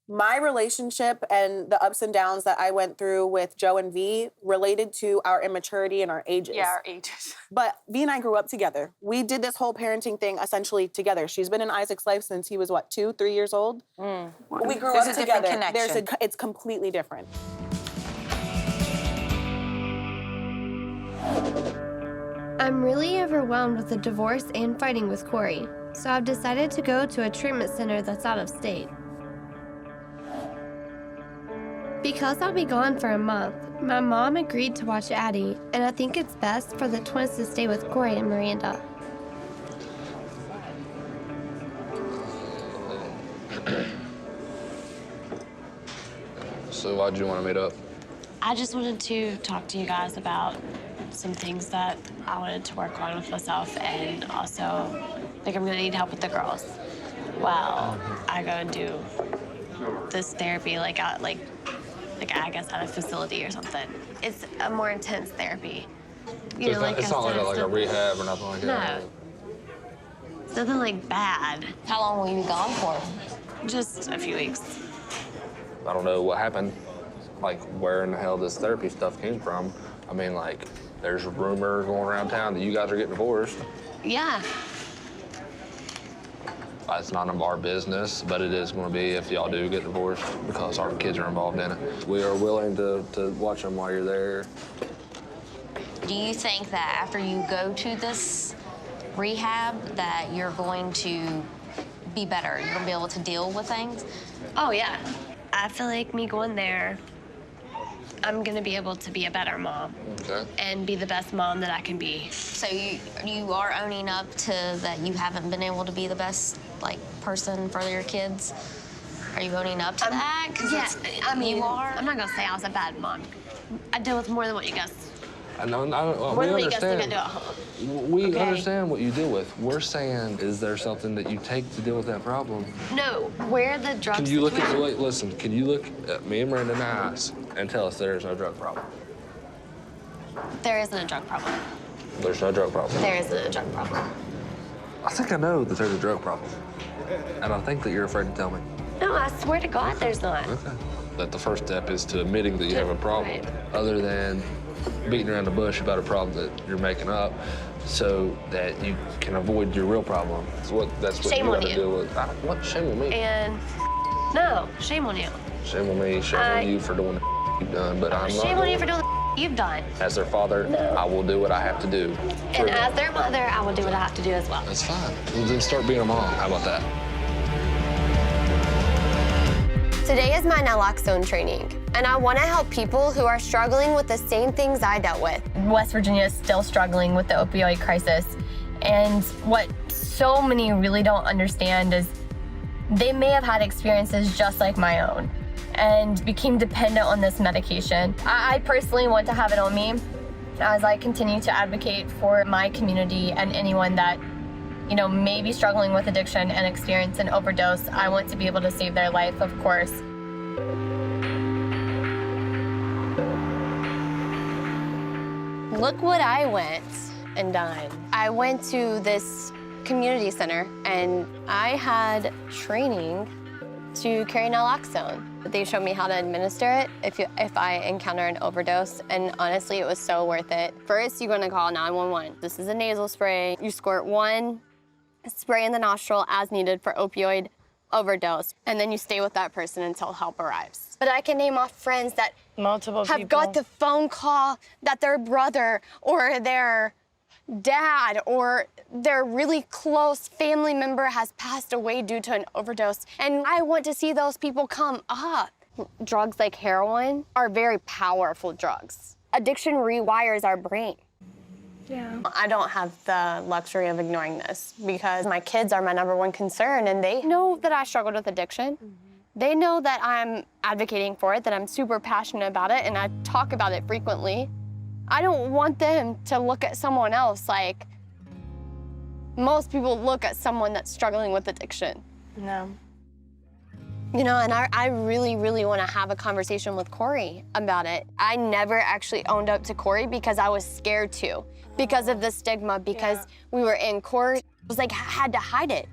My relationship and the ups and downs that I went through with Joe and V related to our immaturity and our ages. Yeah, our ages. But V and I grew up together. We did this whole parenting thing essentially together. She's been in Isaac's life since he was, what, 2, 3 years old? We grew up together. It's completely different. I'm really overwhelmed with the divorce and fighting with Corey, so I've decided to go to a treatment center that's out of state. Because I'll be gone for a month, my mom agreed to watch Addie, and I think it's best for the twins to stay with Corey and Miranda. So why'd you want to meet up? I just wanted to talk to you guys about some things that I wanted to work on with myself, and also think I'm gonna need help with the girls. Well, I go and do this therapy like I guess at a facility or something. It's a more intense therapy. You know, It's not like a rehab or nothing like that? No. It's nothing like bad. How long will you be gone for? Just a few weeks. I don't know what happened, like where in the hell this therapy stuff came from. I mean, like, there's a rumor going around town that you guys are getting divorced. Yeah. It's none of our business, but it is going to be if y'all do get divorced because our kids are involved in it. We are willing to watch them while you're there. Do you think that after you go to this rehab that you're going to be better? You're going to be able to deal with things? Oh, yeah. I feel like me going there, I'm gonna be able to be a better mom. Okay. And be the best mom that I can be. So you are owning up to that you haven't been able to be the best, like, person for your kids? Are you owning up to that? Yeah, I mean, you are? I'm not gonna say I was a bad mom. I deal with more than what you guys. I know, More we than what you guys think I understand. do at home. We Okay. understand what you deal with. We're saying, is there something that you take to deal with that problem? No, where the drugs. Can you look at listen? Can you look at me and Miranda in the eyes and tell us there is no drug problem? There isn't a drug problem. There's no drug problem. There isn't a drug problem. I think I know that there's a drug problem, and I think that you're afraid to tell me. No, I swear to God, there's not. Okay. That the first step is to admitting that you have a problem, Right. other than beating around the bush about a problem that you're making up, so that you can avoid your real problem. That's what Shame you on got to you. deal with. What? Shame on me. And no, shame on you. Shame on me. Shame on you for doing the you've done. But I'm not. Shame on you for doing the you've done. As their father, I will do what I have to do. And as their mother, I will do what I have to do as well. That's fine. Well, then start being a mom. How about that? Today is my naloxone training, and I want to help people who are struggling with the same things I dealt with. West Virginia is still struggling with the opioid crisis, and what so many really don't understand is they may have had experiences just like my own and became dependent on this medication. I personally want to have it on me as I continue to advocate for my community and anyone that may be struggling with addiction and experience an overdose. I want to be able to save their life, of course. Look what I went and done. I went to this community center, and I had training to carry naloxone. They showed me how to administer it if I encounter an overdose, and honestly, it was so worth it. First, you're gonna call 911. This is a nasal spray. You squirt one spray in the nostril as needed for opioid overdose, and then you stay with that person until help arrives. But I can name off friends that have got the phone call that their brother or their dad or their really close family member has passed away due to an overdose, and I want to see those people come up. Drugs like heroin are very powerful drugs. Addiction rewires our brain. Yeah. I don't have the luxury of ignoring this because my kids are my #1 concern, and they know that I struggled with addiction. They know that I'm advocating for it, that I'm super passionate about it, and I talk about it frequently. I don't want them to look at someone else like most people look at someone that's struggling with addiction. No. And I really, really want to have a conversation with Corey about it. I never actually owned up to Corey because I was scared to, because of the stigma, because we were in court. It was like I had to hide it.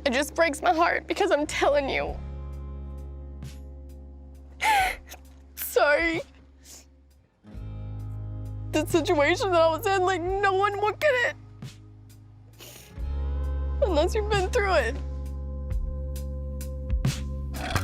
It just breaks my heart because I'm telling you. Sorry. The situation that I was in, like, no one would get it. Unless you've been through it.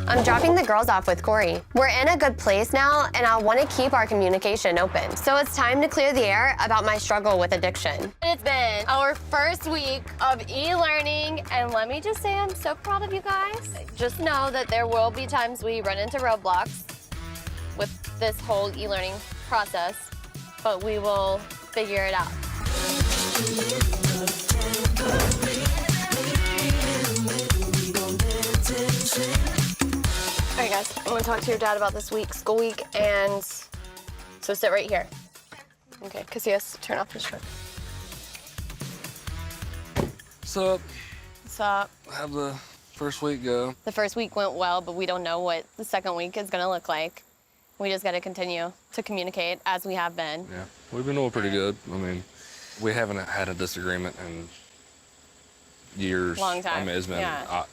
I'm dropping the girls off with Corey. We're in a good place now, and I want to keep our communication open. So it's time to clear the air about my struggle with addiction. It's been our first week of e-learning, and let me just say I'm so proud of you guys. Just know that there will be times we run into roadblocks with this whole e-learning process, but we will figure it out. All right, guys, I'm gonna talk to your dad about this week, school week, and so sit right here. Okay, because he has to turn off his shirt. What's up? What's up? How'd the first week go? The first week went well, but we don't know what the second week is gonna look like. We just gotta continue to communicate as we have been. Yeah, we've been doing pretty good. I mean, we haven't had a disagreement in years. Long time. I mean, it's been, yeah.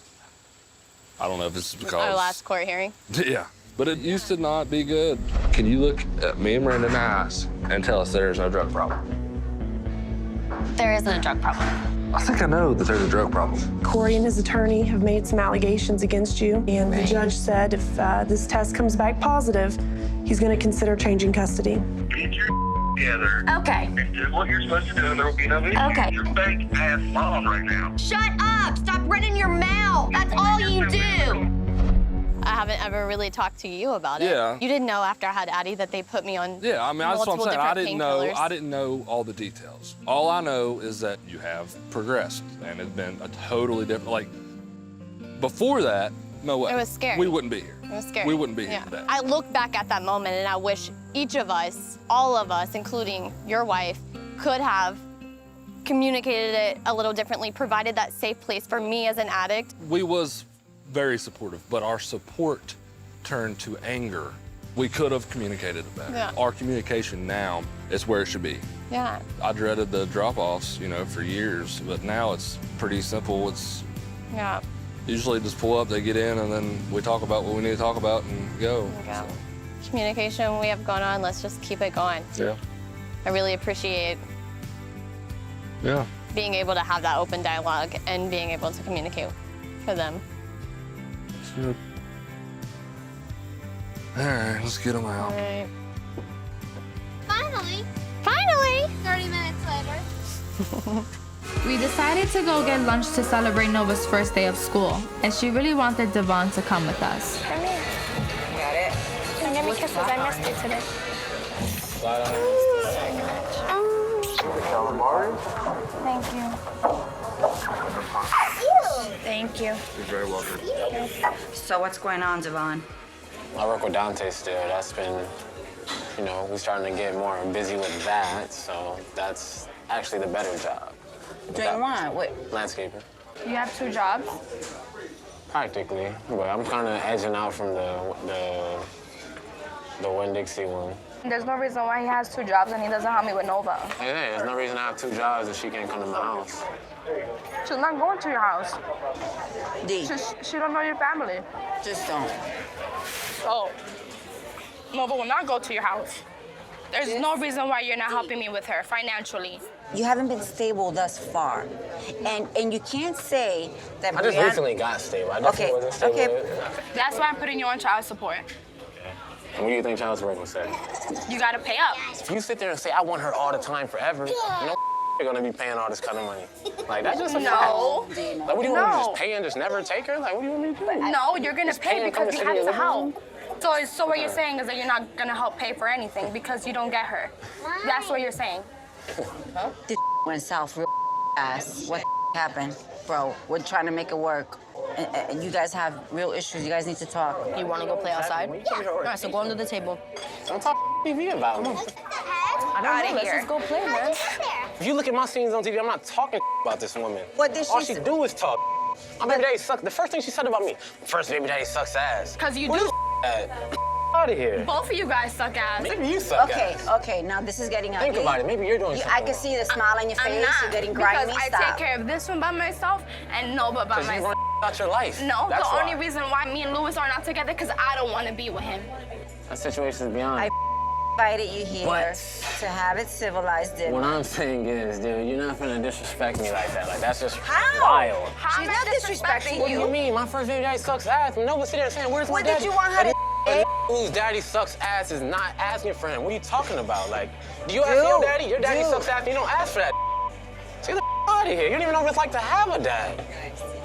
I don't know if this is because... Our last court hearing. Yeah, but it used to not be good. Can you look at me and Brandon in the eyes and tell us there's no drug problem? There isn't a drug problem. I think I know that there's a drug problem. Corey and his attorney have made some allegations against you, and the judge said if this test comes back positive, he's going to consider changing custody. Get your together. Okay. And do what you're supposed to do, and there will be no issue. Okay. You're fake ass mom right now. Shut up! Stop running your mouth! That's all you do! I haven't ever really talked to you about it. Yeah. You didn't know after I had Addie that they put me on Yeah, I mean, that's what I'm multiple saying. I different didn't know all the details. All I know is that you have progressed, and it's been a totally different, like, before that, no way. It was scary. We wouldn't be here. It was scary. We wouldn't be here today. I look back at that moment and I wish each of us, all of us, including your wife, could have communicated it a little differently, provided that safe place for me as an addict. We was very supportive, but our support turned to anger. We could have communicated it better. Yeah. Our communication now is where it should be. Yeah. I dreaded the drop-offs, you know, for years, but now it's pretty simple. It's Yeah. usually just pull up, they get in, and then we talk about what we need to talk about and go. Yeah. Communication we have going on, let's just keep it going. Yeah. I really appreciate being able to have that open dialogue and being able to communicate for them. That's good. All right, let's get them out. All right. Finally! 30 minutes later. We decided to go get lunch to celebrate Nova's first day of school, and she really wanted Devon to come with us. Come here. Got it. And give me kisses. I missed you today. Thank you. Thank you. You're very welcome. So what's going on, Devon? I work with Dante still. That's been, you know, we're starting to get more busy with that, so that's actually the better job. Doing what? Landscaping. You have 2 jobs? Practically, but I'm kind of edging out from the Winn-Dixie one. There's no reason why he has 2 jobs and he doesn't help me with Nova. Hey, there's no reason I have 2 jobs if she can't come to my house. She's not going to your house. D. She don't know your family. Just don't. Oh, Nova will not go to your house. There's no reason why you're not helping me with her financially. You haven't been stable thus far. And you can't say that I just recently got stable. I definitely wasn't stable. Okay. That's why I'm putting you on child support. And what do you think child support will say? You gotta pay up. If you sit there and say, I want her all the time forever, you know you're gonna be paying all this kind of money. Like, that's just a No. fact. Like, what do you want me to just pay and just never take her? Like, what do you want me to do? No, you're gonna Just pay and come because and we sit in have your to living room? help. So what you're saying is that you're not gonna help pay for anything because you don't get her. That's what you're saying. This went south real fast. What happened? Bro, we're trying to make it work. And you guys have real issues. You guys need to talk. You want to go play outside? All right, so go under the table. Don't talk TV about me. I don't know. Let's just go play, man. If you look at my scenes on TV, I'm not talking about this woman. What did All she she say? do is talk. My baby daddy sucks. The first thing she said about me, first baby daddy sucks ass. Because you Where's do. this at? Out of here. Both of you guys suck ass. Maybe you suck ass. Okay, now this is getting ugly. Think about it. Maybe you're doing something I can wrong. see the smile on your face. I'm not. You're getting grimy. Because I take care of this one by myself and Nova by Because you myself. run out your life. No, That's the why. only reason why me and Louis are not together because I don't want to be with him. That situation is beyond. I invited you here But to have it civilized dinner. what I'm saying is, dude, you're not gonna disrespect me like that. Like, that's just How? wild. How She's am I not disrespecting What do you. you mean? My first baby daddy sucks ass. When Nova's sitting there saying, where's my What daddy? did you want her to say? Whose daddy sucks ass is not asking for him. What are you talking about? Like, do you ask your daddy? Your daddy sucks ass and you don't ask for that. So get the out of here. You don't even know what it's like to have a dad.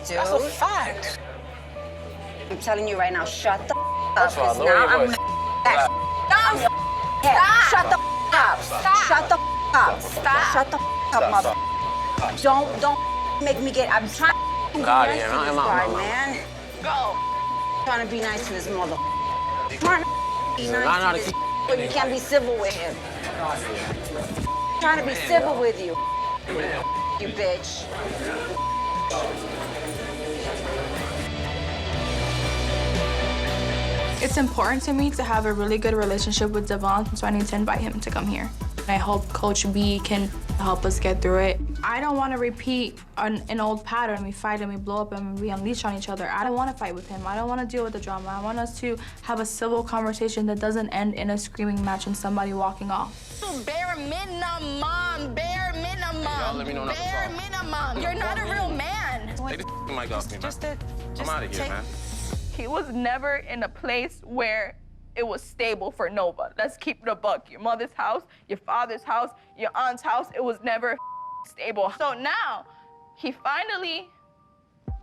Dude, That's a fact. I'm telling you right now, shut the up. First of all, 'cause lower now your I'm voice. Stop. Shut the up. Stop. Shut the up. Stop. Shut the up, mother. Don't make me get. I'm trying to be God, nice yeah, to I'm this out, guy, I'm out. man. Go. Trying to be nice to this mother. Trying to be I know how nice to to this, but you can't be civil with him. Trying to be civil with you. You bitch. It's important to me to have a really good relationship with Devon, so I need to invite him to come here. I hope Coach B can help us get through it. I don't want to repeat an old pattern. We fight and we blow up and we unleash on each other. I don't want to fight with him. I don't want to deal with the drama. I want us to have a civil conversation that doesn't end in a screaming match and somebody walking off. Bare minimum, bare minimum. Y'all let me know when bare I'm minimum. You're not a real man. Take this mic off me, man. I'm out of here, man. He was never in a place where it was stable for Nova. Let's keep it a buck. Your mother's house, your father's house, your aunt's house, it was never stable. So now, he finally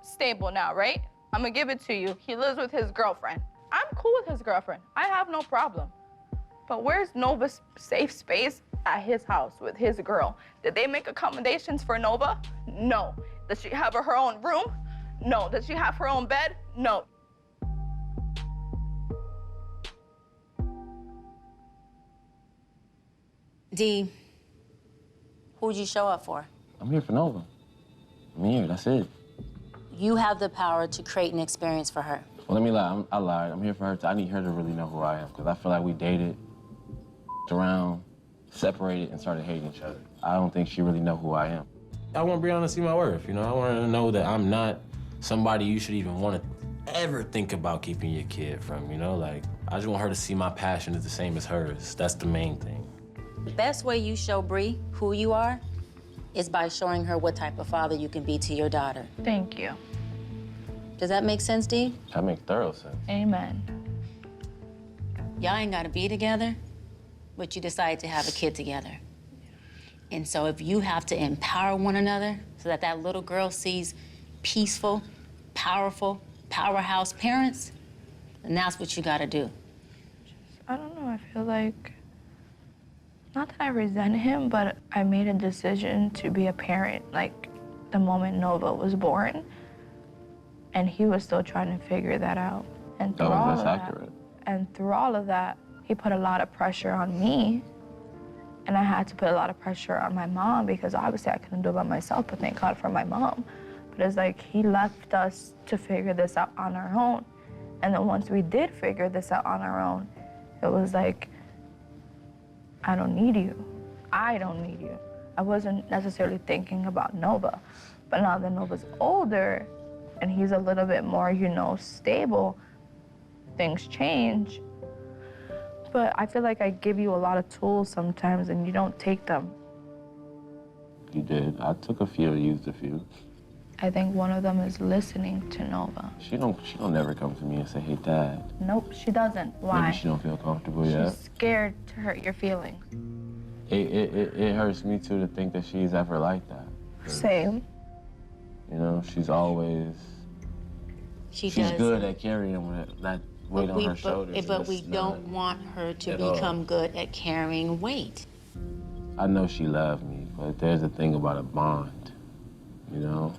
stable now, right? I'm gonna give it to you. He lives with his girlfriend. I'm cool with his girlfriend. I have no problem. But where's Nova's safe space at his house with his girl? Did they make accommodations for Nova? No. Does she have her own room? No. Does she have her own bed? No. D, who'd you show up for? I'm here for Nova. I'm here, that's it. You have the power to create an experience for her. Well, let me lie, I lied. I'm here for her. I need her to really know who I am, because I feel like we dated, around, separated, and started hating each other. I don't think she really know who I am. I want Brianna to see my worth, you know? I want her to know that I'm not somebody you should even want to ever think about keeping your kid from, you know? Like, I just want her to see my passion is the same as hers. That's the main thing. The best way you show Bree who you are is by showing her what type of father you can be to your daughter. Thank you. Does that make sense, D? That makes thorough sense. Amen. Y'all ain't gotta be together, but you decided to have a kid together. And so if you have to empower one another so that that little girl sees peaceful, powerful, powerhouse parents, then that's what you gotta do. I don't know, I feel like, not that I resent him, but I made a decision to be a parent, like the moment Nova was born. And he was still trying to figure that out. And through all of accurate. And through all of that, he put a lot of pressure on me. And I had to put a lot of pressure on my mom because obviously I couldn't do it by myself, but thank God for my mom. But it's like he left us to figure this out on our own. And then once we did figure this out on our own, it was like, I don't need you. I don't need you. I wasn't necessarily thinking about Nova. But now that Nova's older and he's a little bit more, you know, stable, things change. But I feel like I give you a lot of tools sometimes and you don't take them. You did. I took a few and used a few. I think one of them is listening to Nova. She don't never come to me and say, hey, Dad. Nope, she doesn't. Why? Maybe she don't feel comfortable yet. She's scared to hurt your feelings. It hurts me, too, to think that she's ever like that. Same. You know, she's always... She's good at carrying that weight on her shoulders. But we don't want her to become good at carrying weight. I know she loved me, but there's a thing about a bond, you know?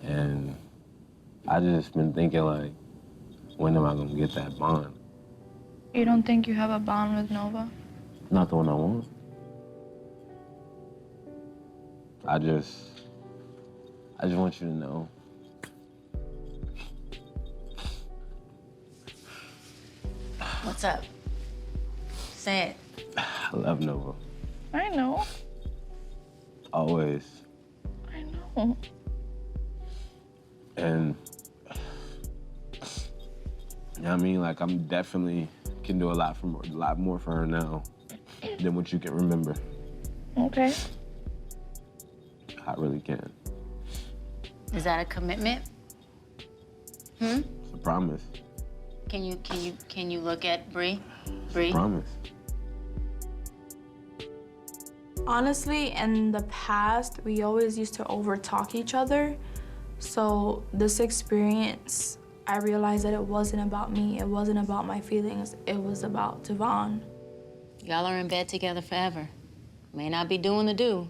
And I just been thinking, like, when am I gonna get that bond? You don't think you have a bond with Nova? Not the one I want. I just want you to know. What's up? Say it. I love Nova. I know. Always. I know. And You know what I mean? Like, I'm definitely can do a lot more for her now than what you can remember. Okay. I really can. Is that a commitment? It's a promise. Can you look at Bree? Promise. Honestly, in the past, we always used to overtalk each other. So this experience, I realized that it wasn't about me. It wasn't about my feelings. It was about Devon. Y'all are in bed together forever. May not be doing the do,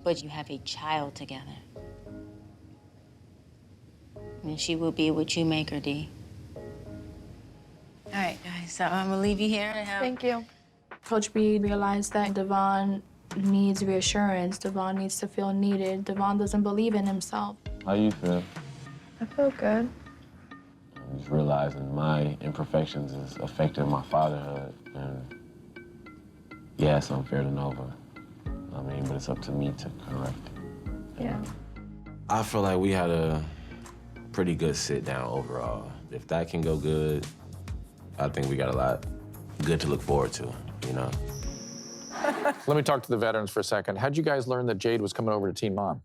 but you have a child together. And she will be what you make her, D. All right, guys, so I'm gonna leave you here and have... Thank you. Coach B realized that Devon needs reassurance. Devon needs to feel needed. Devon doesn't believe in himself. How you feel? I feel good. I'm just realizing my imperfections is affecting my fatherhood. And yeah, it's unfair to Nova. I mean, but it's up to me to correct it. Yeah. I feel like we had a pretty good sit down overall. If that can go good, I think we got a lot good to look forward to, you know? Let me talk to the veterans for a second. How'd you guys learn that Jade was coming over to Teen Mom?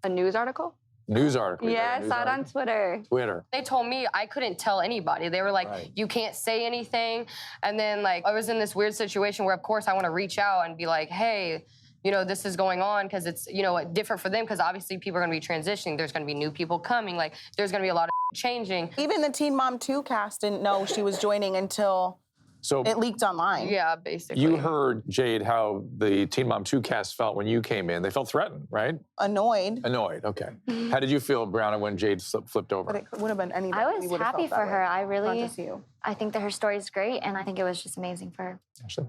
A news article? News article. Yeah, I saw it on Twitter. Twitter. They told me I couldn't tell anybody. They were like, you can't say anything. And then, like, I was in this weird situation where, of course, I want to reach out and be like, hey, you know, this is going on because it's, you know, different for them because obviously people are going to be transitioning. There's going to be new people coming. Like, there's going to be a lot of changing. Even the Teen Mom 2 cast didn't know she was joining until it leaked online. Yeah, basically. You heard, Jade, how the Teen Mom 2 cast felt when you came in. They felt threatened, right? Annoyed. Annoyed, okay. How did you feel, Brianna, when Jade flipped over? But it would have been anybody. I was happy for her. I really, Not just you. I think that her story is great, and I think it was just amazing for her. Ashley,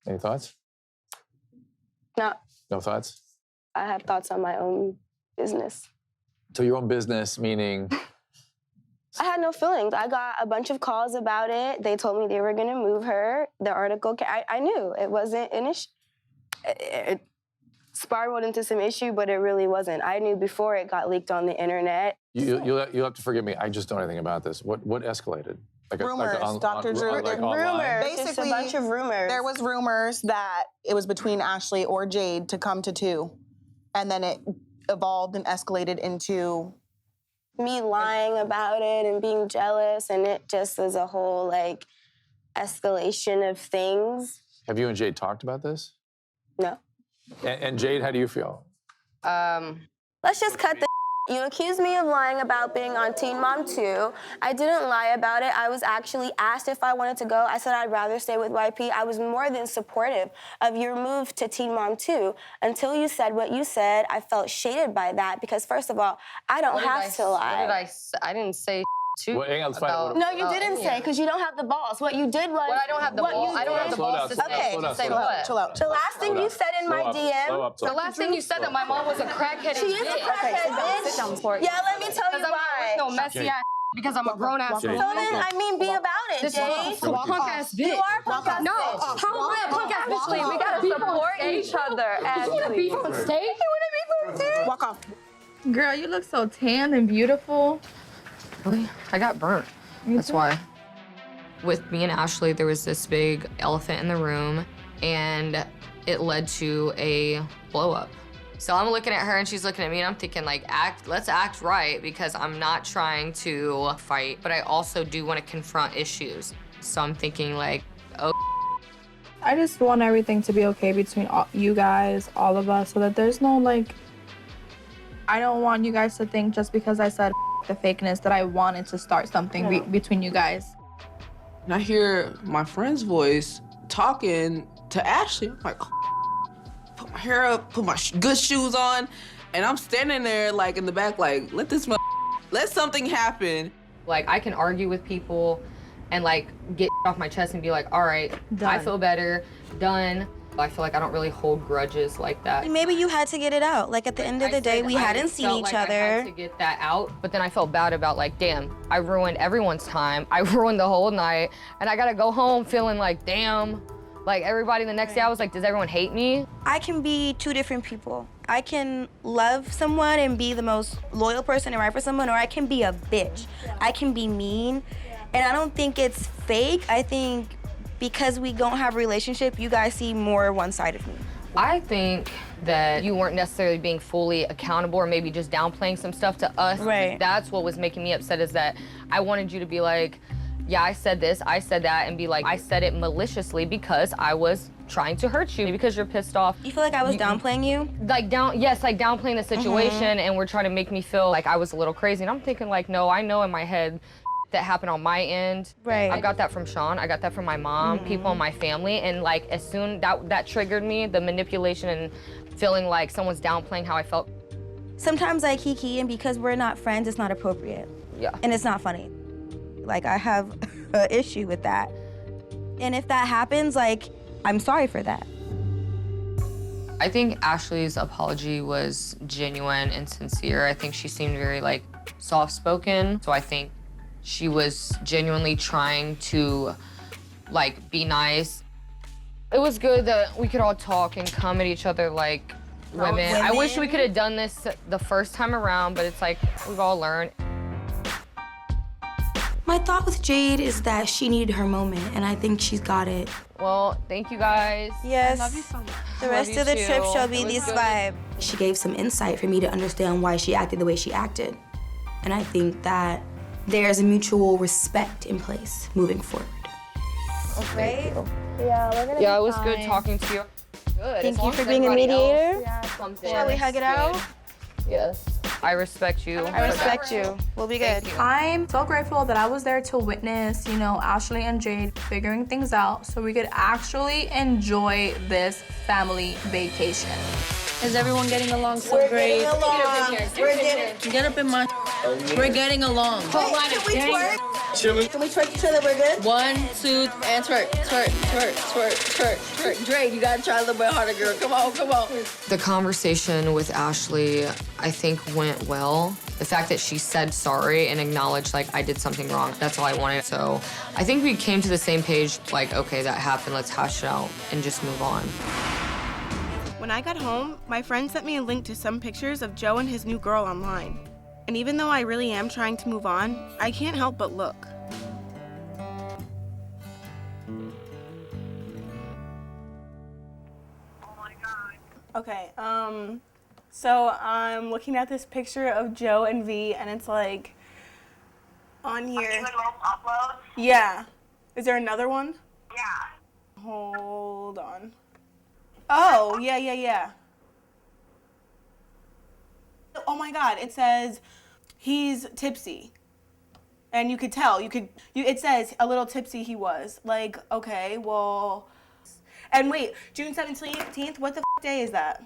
any thoughts? No. No thoughts? I have thoughts on my own business. So your own business, meaning? I had no feelings. I got a bunch of calls about it. They told me they were going to move her. The article, I knew it wasn't an issue. It spiraled into some issue, but it really wasn't. I knew before it got leaked on the internet. You'll have to forgive me. I just don't know anything about this. What escalated? Rumors, Dr. Drew. Rumors, Basically, just a bunch of rumors. There was rumors that it was between Ashley or Jade to come to 2, and then it evolved and escalated into me lying about it and being jealous, and it just was a whole, like, escalation of things. Have you and Jade talked about this? No. And Jade, how do you feel? Let's just cut the You accused me of lying about being on Teen Mom 2. I didn't lie about it. I was actually asked if I wanted to go. I said I'd rather stay with YP. I was more than supportive of your move to Teen Mom 2. Until you said what you said, I felt shaded by that because, first of all, I don't have to lie. What did I say? I didn't say too. Well, hang on, let's find out. No, you didn't say, because you don't have the balls. What you did was... What I don't have the balls? I don't have the balls to say what? Chill out. The last thing you said in my DM... The last thing you said that my mom was a crackhead. She is a crackhead, bitch. Sit down for it. Yeah, let me tell you why. No messy ass because I'm a grown ass So woman. then, I mean, be about it, This Jade. punk ass bitch. You are a punk ass No, bitch. how am I a punk ass bitch? Ashley, we gotta support each other. You wanna beef on stage? You wanna beef on stage? Walk off. Girl, you look so tan and beautiful. Really? I got burnt. That's why. With me and Ashley, there was this big elephant in the room, and it led to a blow up. So I'm looking at her and she's looking at me and I'm thinking like, let's act right because I'm not trying to fight, but I also do want to confront issues. So I'm thinking like, oh. I just want everything to be okay between you guys, all of us, so that there's no like, I don't want you guys to think just because I said the fakeness that I wanted to start something between you guys. And I hear my friend's voice talking to Ashley. I'm like, put my hair up, put my good shoes on, and I'm standing there like in the back like, let something happen. Like I can argue with people and like get off my chest and be like, all right, I feel better, done. I feel like I don't really hold grudges like that. Maybe you had to get it out. Like at the end of the day, we hadn't seen each other. I had to get that out, but then I felt bad about like, damn, I ruined everyone's time. I ruined the whole night, and I gotta go home feeling like, damn. Like everybody the next day, I was like, does everyone hate me? I can be two different people. I can love someone and be the most loyal person and right for someone, or I can be a bitch. I can be mean And I don't think it's fake. I think because we don't have a relationship, you guys see more one side of me. I think that you weren't necessarily being fully accountable or maybe just downplaying some stuff to us. Right. That's what was making me upset, is that I wanted you to be like, yeah, I said this, I said that, and be like, I said it maliciously because I was trying to hurt you because you're pissed off. You feel like I was downplaying you? Like downplaying the situation and were trying to make me feel like I was a little crazy. And I'm thinking like, no, I know in my head that happened on my end. Right. I got that from Sean, I got that from my mom, people in my family, and like as soon, that triggered me, the manipulation and feeling like someone's downplaying how I felt. Sometimes I kiki, and because we're not friends, it's not appropriate. Yeah. And it's not funny. Like, I have an issue with that. And if that happens, like, I'm sorry for that. I think Ashley's apology was genuine and sincere. I think she seemed very like soft-spoken, so I think she was genuinely trying to like be nice. It was good that we could all talk and come at each other like women. I wish we could have done this the first time around, but it's like we've all learned. My thought with Jade is that she needed her moment, and I think she's got it. Well, thank you guys. Yes. I love you so much. The rest of the trip shall be this vibe. She gave some insight for me to understand why she acted the way she acted. And I think that there's a mutual respect in place moving forward. Right? Yeah, we're gonna Yeah, it was good talking to you. Good. Thank As you long for as being a everybody mediator. else Shall we hug it out? Yes. I respect you. I respect you. We'll be good. I'm so grateful that I was there to witness, you know, Ashley and Jade figuring things out so we could actually enjoy this family vacation. Is everyone getting along so great? Getting along. We're getting. Get up in my. We're getting along. Can we twerk? Chilling. Can we twerk each other? We're good? 1, 2, and twerk, twerk, twerk, twerk, twerk, twerk. Drake, you gotta try a little bit harder, girl. Come on, come on. The conversation with Ashley, I think, went well. The fact that she said sorry and acknowledged, like, I did something wrong, that's all I wanted. So I think we came to the same page, like, okay, that happened, let's hash it out and just move on. When I got home, my friend sent me a link to some pictures of Joe and his new girl online. And even though I really am trying to move on, I can't help but look. Okay, so I'm looking at this picture of Joe and V, and it's like, on here. Are you in most uploads? Yeah. Is there another one? Yeah. Hold on. Oh, yeah. Oh my God, it says he's tipsy. And you could tell, it says a little tipsy he was. Like, okay, well, and wait, June 17th, what the day is that?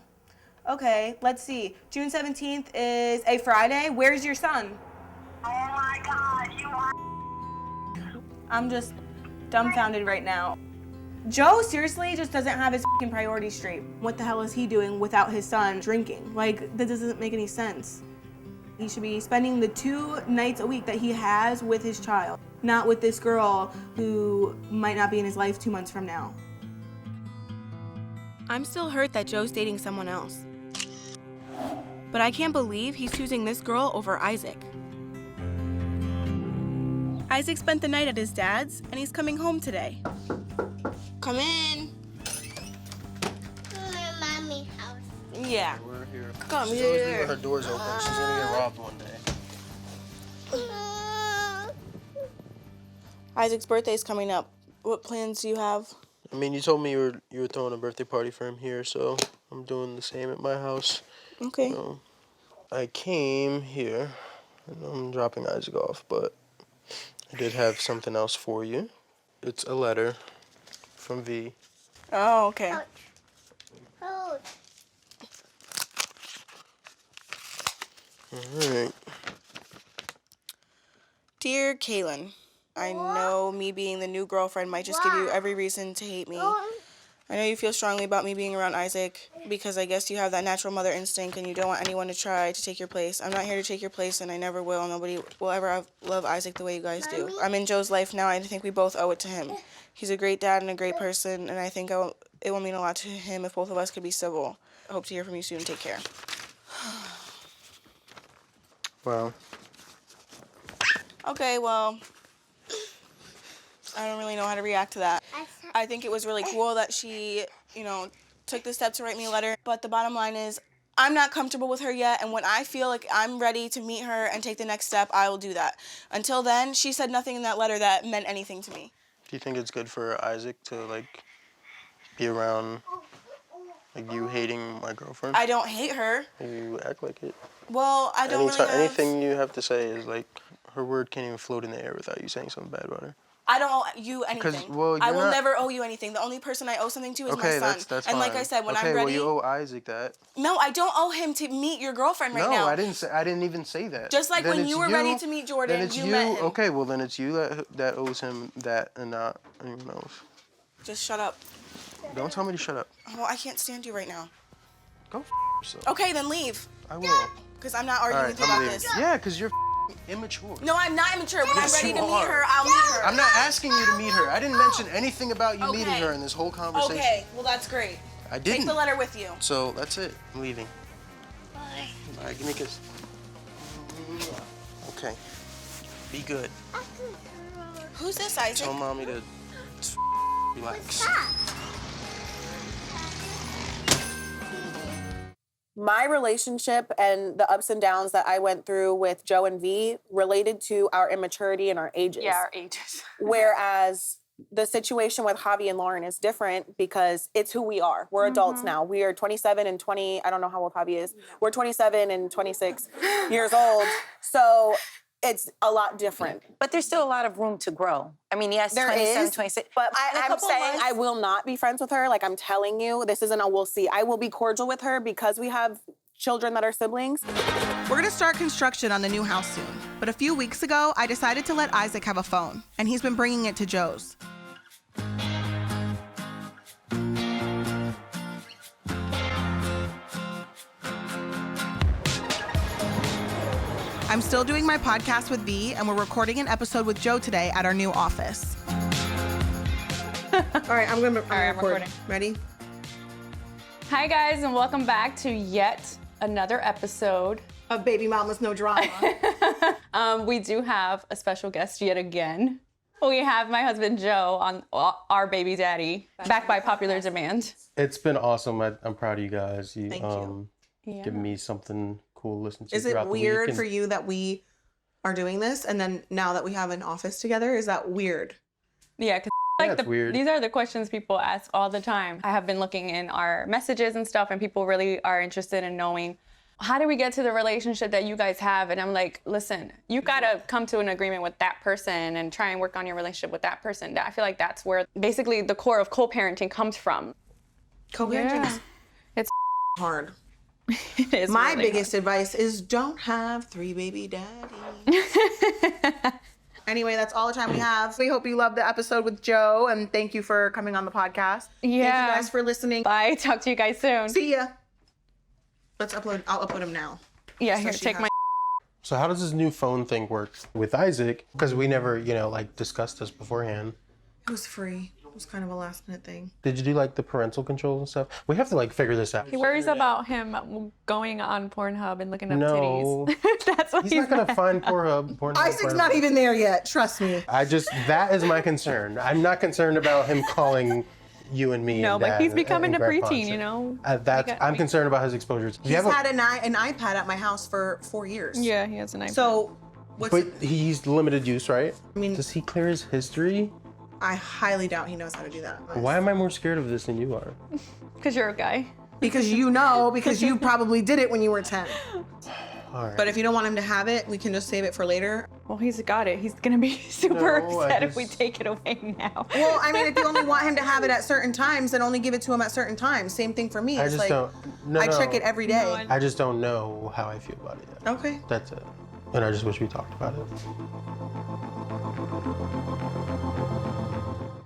Okay, let's see. June 17th is a Friday. Where's your son? Oh my God, you are. I'm just dumbfounded right now. Joe seriously just doesn't have his fucking priorities straight. What the hell is he doing without his son drinking? Like, that doesn't make any sense. He should be spending the 2 nights a week that he has with his child, not with this girl who might not be in his life 2 months from now. I'm still hurt that Joe's dating someone else. But I can't believe he's choosing this girl over Isaac. Isaac spent the night at his dad's, and he's coming home today. Come in. Mommy's house. Yeah. We're here. Come She's always leaving her doors open. She's gonna get robbed one day. Isaac's birthday's coming up. What plans do you have? I mean, you told me you were throwing a birthday party for him here, so I'm doing the same at my house. Okay. I came here, and I'm dropping Isaac off, but I did have something else for you. It's a letter from V. Oh, okay. All right. Dear Kailyn, I know me being the new girlfriend might just give you every reason to hate me. I know you feel strongly about me being around Isaac because I guess you have that natural mother instinct and you don't want anyone to try to take your place. I'm not here to take your place and I never will. Nobody will ever love Isaac the way you guys do. I'm in Joe's life now. I think we both owe it to him. He's a great dad and a great person, and I think it will mean a lot to him if both of us could be civil. I hope to hear from you soon. Take care. Wow. Okay, well, I don't really know how to react to that. I think it was really cool that she, you know, took the step to write me a letter. But the bottom line is, I'm not comfortable with her yet, and when I feel like I'm ready to meet her and take the next step, I will do that. Until then, she said nothing in that letter that meant anything to me. Do you think it's good for Isaac to, like, be around, like, you hating my girlfriend? I don't hate her. You act like it. Well, I don't really have... Anything you have to say is, like, her word can't even float in the air without you saying something bad about her. I don't owe you anything. Well, I will never owe you anything. The only person I owe something to is my son. That's and fine. like I said, when I'm well, ready... you owe Isaac that. No, I don't owe him to meet your girlfriend right now. No, I didn't even say that. Just like when you were ready to meet Jordan, then it's you met him. Okay, well then it's you that owes him that and not anyone else. Just shut up. Don't tell me to shut up. Well, I can't stand you right now. Go f yourself. Okay, then leave. I will. Because I'm not arguing with you about this. Yeah, because you're immature. No, I'm not immature. When Yes, I'm ready you to meet are. her, I'll meet her. I'm not asking you to meet her. I didn't mention anything about you meeting her in this whole conversation. Okay, well that's great. I didn't. Take the letter with you. So that's it. I'm leaving. Bye. All right, give me a kiss. Okay. Be good. Who's this, Isaac? Tell mommy to relax. My relationship and the ups and downs that I went through with Joe and V related to our immaturity and our ages. Yeah, our ages. Whereas the situation with Javi and Lauren is different because it's who we are. We're adults now. We are 27 and 20. I don't know how old Javi is. We're 27 and 26 years old. So it's a lot different. But there's still a lot of room to grow. I mean, yes, There 27, is, 26. but in a I'm couple saying months- I will not be friends with her. Like, I'm telling you, this isn't a we'll see. I will be cordial with her because we have children that are siblings. We're gonna start construction on the new house soon. But a few weeks ago, I decided to let Isaac have a phone, and he's been bringing it to Joe's. I'm still doing my podcast with V, and we're recording an episode with Joe today at our new office. All right, I'm recording. Ready? Hi, guys, and welcome back to yet another episode of Baby Mama's No Drama. We do have a special guest yet again. We have my husband, Joe, on our baby daddy, back by popular demand. It's been awesome. I'm proud of you guys. Thank you. Giving me something cool to listen to. Is it weird for you that we are doing this, and then now that we have an office together, is that weird? Yeah, because weird. These are the questions people ask all the time. I have been looking in our messages and stuff, and people really are interested in knowing, how do we get to the relationship that you guys have? And I'm like, listen, you gotta come to an agreement with that person and try and work on your relationship with that person. I feel like that's where basically the core of co-parenting comes from. Co-parenting is it's hard. It is My really biggest advice is don't have 3 baby daddies. Anyway, that's all the time we have. We hope you loved the episode with Joe, and thank you for coming on the podcast. Yeah. Thank you guys for listening. Bye. Talk to you guys soon. See ya. Let's upload. I'll upload them now. Yeah, So here, she take has- my. So how does this new phone thing work with Isaac? Because we never, discussed this beforehand. It was free. It was kind of a last minute thing. Did you do the parental controls and stuff? We have to figure this out. He worries about him going on Pornhub and looking up No. titties. That's what He's not gonna find Pornhub. Isaac's not even there yet. Trust me. That is my concern. I'm not concerned about him calling you and me. No, and but Dad he's becoming and a Grandpa preteen, and you shit. know? I'm concerned about his exposures. He's had an iPad at my house for 4 years. Yeah, he has an iPad. So, But he's limited use, right? I mean, does he clear his history? I highly doubt he knows how to do that. Why am I more scared of this than you are? Because you're a guy. Because you probably did it when you were 10. All right. But if you don't want him to have it, we can just save it for later. Well, he's got it. He's gonna be super No, upset if we take it away now. Well, I mean, if you only want him to have it at certain times, then only give it to him at certain times. Same thing for me. I It's just like, don't. I check it every day. I just don't know how I feel about it yet. Okay. That's it. And I just wish we talked about it.